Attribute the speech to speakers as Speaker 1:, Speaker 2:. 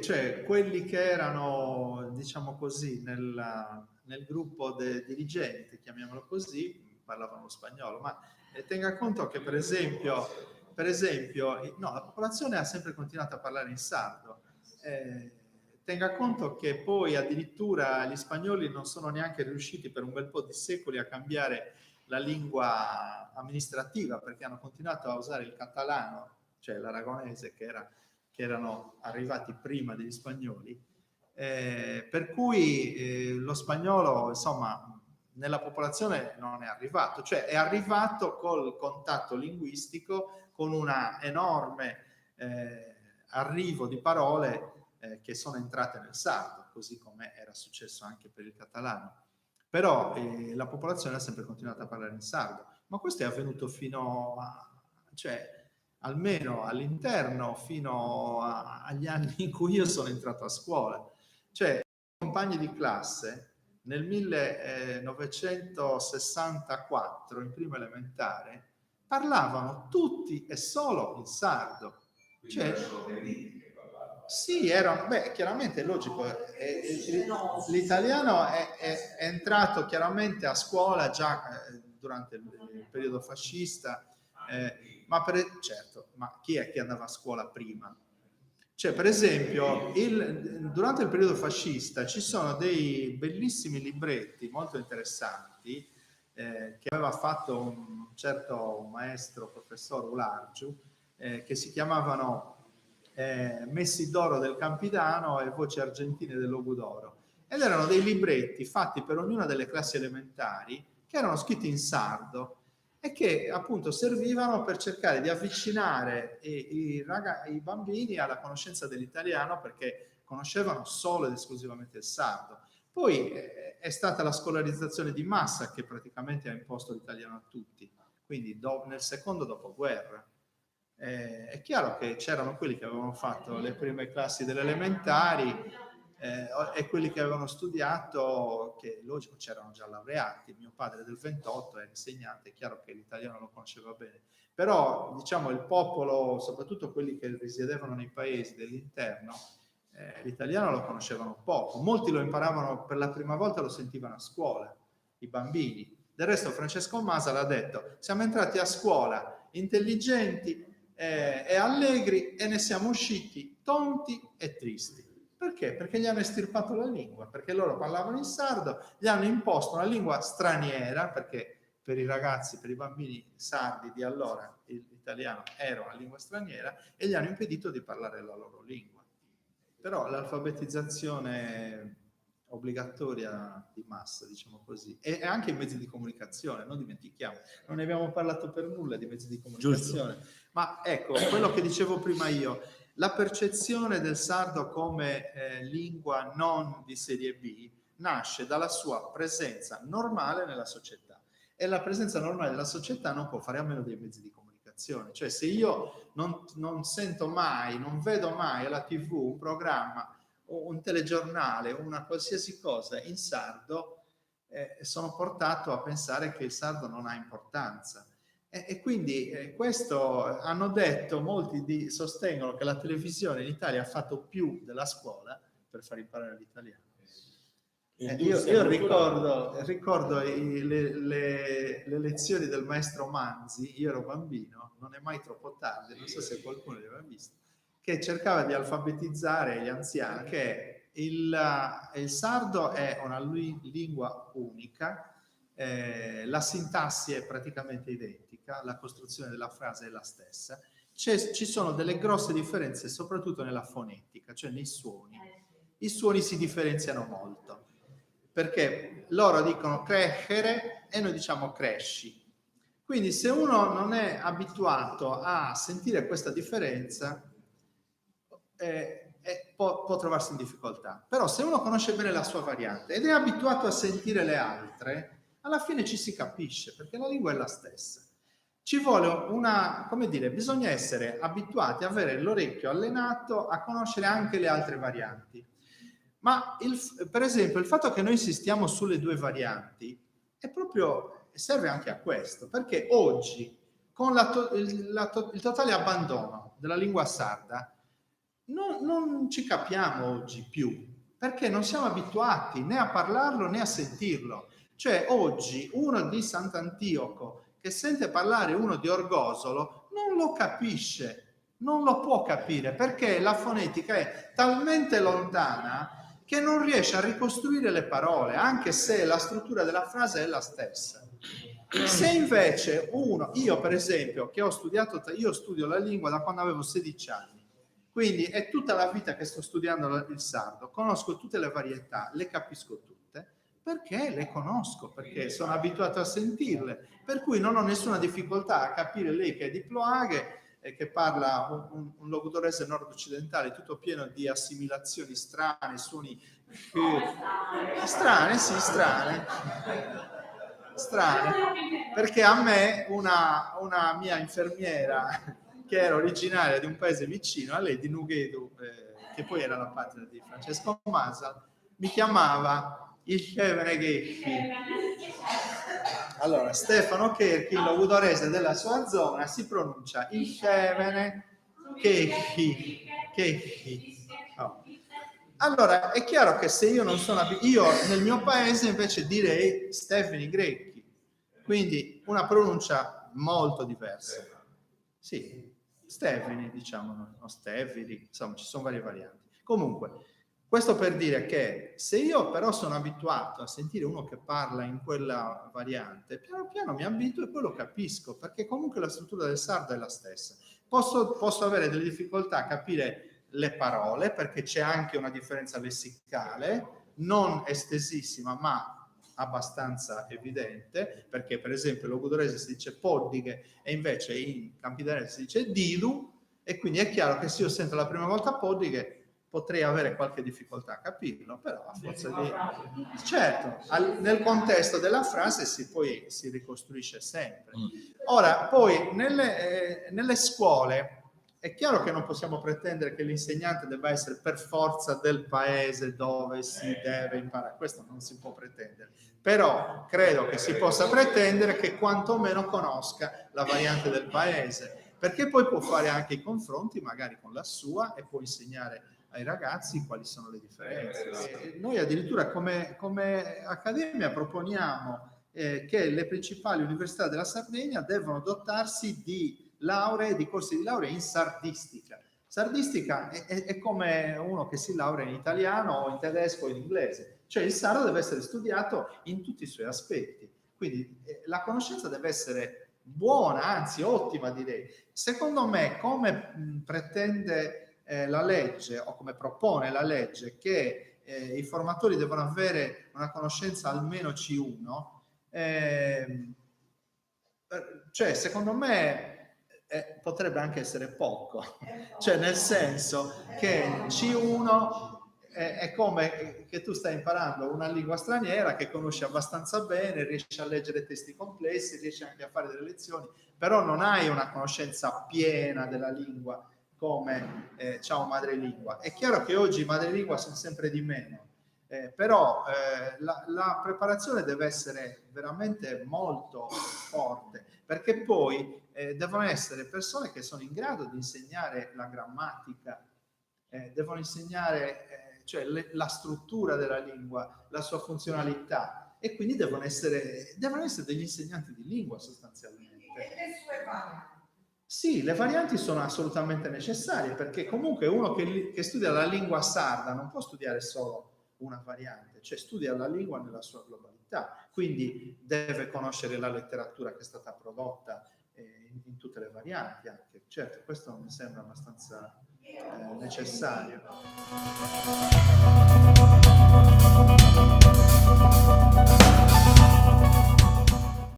Speaker 1: cioè, quelli che erano, diciamo così, nel gruppo dei dirigenti, chiamiamolo così, parlavano lo spagnolo, ma tenga conto che per esempio, no, la popolazione ha sempre continuato a parlare in sardo. Tenga conto che poi addirittura gli spagnoli non sono neanche riusciti per un bel po' di secoli a cambiare la lingua amministrativa, perché hanno continuato a usare il catalano, cioè l'aragonese, che erano arrivati prima degli spagnoli, per cui lo spagnolo, insomma, nella popolazione non è arrivato, cioè è arrivato col contatto linguistico, con una enorme arrivo di parole che sono entrate nel sardo, così come era successo anche per il catalano. Però la popolazione ha sempre continuato a parlare in sardo, ma questo è avvenuto fino a, cioè, almeno all'interno, fino agli anni in cui io sono entrato a scuola. Cioè, i compagni di classe nel 1964, in prima elementare, parlavano tutti e solo in sardo. Cioè, sì, era, beh, chiaramente è logico, l'italiano è entrato chiaramente a scuola già durante il periodo fascista, certo, ma chi è che andava a scuola prima? Cioè, per esempio, durante il periodo fascista ci sono dei bellissimi libretti molto interessanti che aveva fatto un certo maestro, professor Ulargiu, che si chiamavano Messi d'oro del Campidano e Voci argentine dell'Ogudoro. Ed erano dei libretti fatti per ognuna delle classi elementari che erano scritti in sardo e che appunto servivano per cercare di avvicinare i bambini alla conoscenza dell'italiano, perché conoscevano solo ed esclusivamente il sardo. Poi è stata la scolarizzazione di massa che praticamente ha imposto l'italiano a tutti, quindi nel secondo dopoguerra. È chiaro che c'erano quelli che avevano fatto le prime classi delle elementari e quelli che avevano studiato, che logico c'erano già laureati. Mio padre del 28 è insegnante, è chiaro che l'italiano lo conosceva bene, però diciamo il popolo, soprattutto quelli che risiedevano nei paesi dell'interno, l'italiano lo conoscevano poco. Molti lo imparavano per la prima volta, lo sentivano a scuola, i bambini. Del resto Francesco Masa l'ha detto: siamo entrati a scuola intelligenti e allegri e ne siamo usciti tonti e tristi. Perché? Perché gli hanno estirpato la lingua, perché loro parlavano in sardo, gli hanno imposto una lingua straniera, perché per i ragazzi, per i bambini sardi di allora l'italiano era una lingua straniera, e gli hanno impedito di parlare la loro lingua. Però l'alfabetizzazione obbligatoria di massa, diciamo così, e anche i mezzi di comunicazione, non dimentichiamo, non ne abbiamo parlato per nulla di mezzi di comunicazione. Giusto. Ma ecco, quello che dicevo prima io, la percezione del sardo come lingua non di serie B nasce dalla sua presenza normale nella società, e la presenza normale della società non può fare a meno dei mezzi di comunicazione. Cioè, se io non sento mai, non vedo mai alla TV un programma, un telegiornale, una qualsiasi cosa in sardo, sono portato a pensare che il sardo non ha importanza. E quindi questo hanno detto, molti sostengono che la televisione in Italia ha fatto più della scuola per far imparare l'italiano. Io ricordo le lezioni del maestro Manzi, io ero bambino, non è mai troppo tardi, non so se qualcuno li aveva visto, che cercava di alfabetizzare gli anziani, che il sardo è una lingua unica, la sintassi è praticamente identica, la costruzione della frase è la stessa, ci sono delle grosse differenze soprattutto nella fonetica, cioè nei suoni. I suoni si differenziano molto, perché loro dicono crescere e noi diciamo cresci. Quindi se uno non è abituato a sentire questa differenza, può trovarsi in difficoltà. Però se uno conosce bene la sua variante ed è abituato a sentire le altre, alla fine ci si capisce, perché la lingua è la stessa. Ci vuole come dire, bisogna essere abituati a avere l'orecchio allenato a conoscere anche le altre varianti. Ma per esempio il fatto che noi insistiamo sulle due varianti serve anche a questo, perché oggi con il totale abbandono della lingua sarda non ci capiamo oggi più, perché non siamo abituati né a parlarlo né a sentirlo. Cioè oggi uno di Sant'Antioco che sente parlare uno di Orgosolo non lo capisce, non lo può capire, perché la fonetica è talmente lontana che non riesce a ricostruire le parole, anche se la struttura della frase è la stessa. Se invece io per esempio, che io studio la lingua da quando avevo 16 anni, quindi è tutta la vita che sto studiando il sardo, conosco tutte le varietà, le capisco tutte, perché le conosco, perché sono abituato a sentirle, per cui non ho nessuna difficoltà a capire lei che è di Ploaghe e che parla un logudorese nord-occidentale tutto pieno di assimilazioni strane, suoni strane, perché a me una mia infermiera che era originaria di un paese vicino a lei, di Nughedu, che poi era la patria di Francesco Masal, mi chiamava il Scevene Ghecchi. Allora, Stefano Cherchi, il logudorese della sua zona, si pronuncia il Scevene Ghecchi. Oh. Allora, è chiaro che se io non sono io nel mio paese invece direi Stefani Grecchi, quindi una pronuncia molto diversa. Sì, Stefani, diciamo, no, Stefani, insomma, ci sono varie varianti. Comunque, questo per dire che se io però sono abituato a sentire uno che parla in quella variante, piano piano mi abituo e poi lo capisco, perché comunque la struttura del sardo è la stessa. Posso avere delle difficoltà a capire le parole, perché c'è anche una differenza lessicale, non estesissima, ma abbastanza evidente, perché per esempio in logudorese si dice poddighe e invece in campidanese si dice didu, e quindi è chiaro che se io sento la prima volta poddighe potrei avere qualche difficoltà a capirlo, però a forza di... Certo, nel contesto della frase poi si ricostruisce sempre. Ora, poi nelle scuole è chiaro che non possiamo pretendere che l'insegnante debba essere per forza del paese dove si deve imparare, questo non si può pretendere, però credo che si possa pretendere che quantomeno conosca la variante del paese, perché poi può fare anche i confronti magari con la sua e può insegnare ai ragazzi quali sono le differenze. E noi addirittura come Accademia proponiamo che le principali università della Sardegna devono dotarsi di lauree, di corsi di laurea in sardistica. Sardistica è come uno che si laurea in italiano o in tedesco o in inglese, cioè il sardo deve essere studiato in tutti i suoi aspetti, quindi la conoscenza deve essere buona, anzi ottima direi. Secondo me, come pretende la legge o come propone la legge che i formatori devono avere una conoscenza almeno C1, cioè secondo me potrebbe anche essere poco, cioè nel senso che C1 è come che tu stai imparando una lingua straniera che conosci abbastanza bene, riesci a leggere testi complessi, riesci anche a fare delle lezioni, però non hai una conoscenza piena della lingua come ciao madrelingua. È chiaro che oggi madrelingua sono sempre di meno, però la preparazione deve essere veramente molto forte, perché poi devono essere persone che sono in grado di insegnare la grammatica, devono insegnare cioè la struttura della lingua, la sua funzionalità, e quindi devono essere degli insegnanti di lingua sostanzialmente.
Speaker 2: E le sue varianti?
Speaker 1: Sì, le varianti sono assolutamente necessarie, perché comunque uno che studia la lingua sarda non può studiare solo una variante, cioè studia la lingua nella sua globalità, quindi deve conoscere la letteratura che è stata prodotta in tutte le varianti anche. Certo, questo mi sembra abbastanza necessario.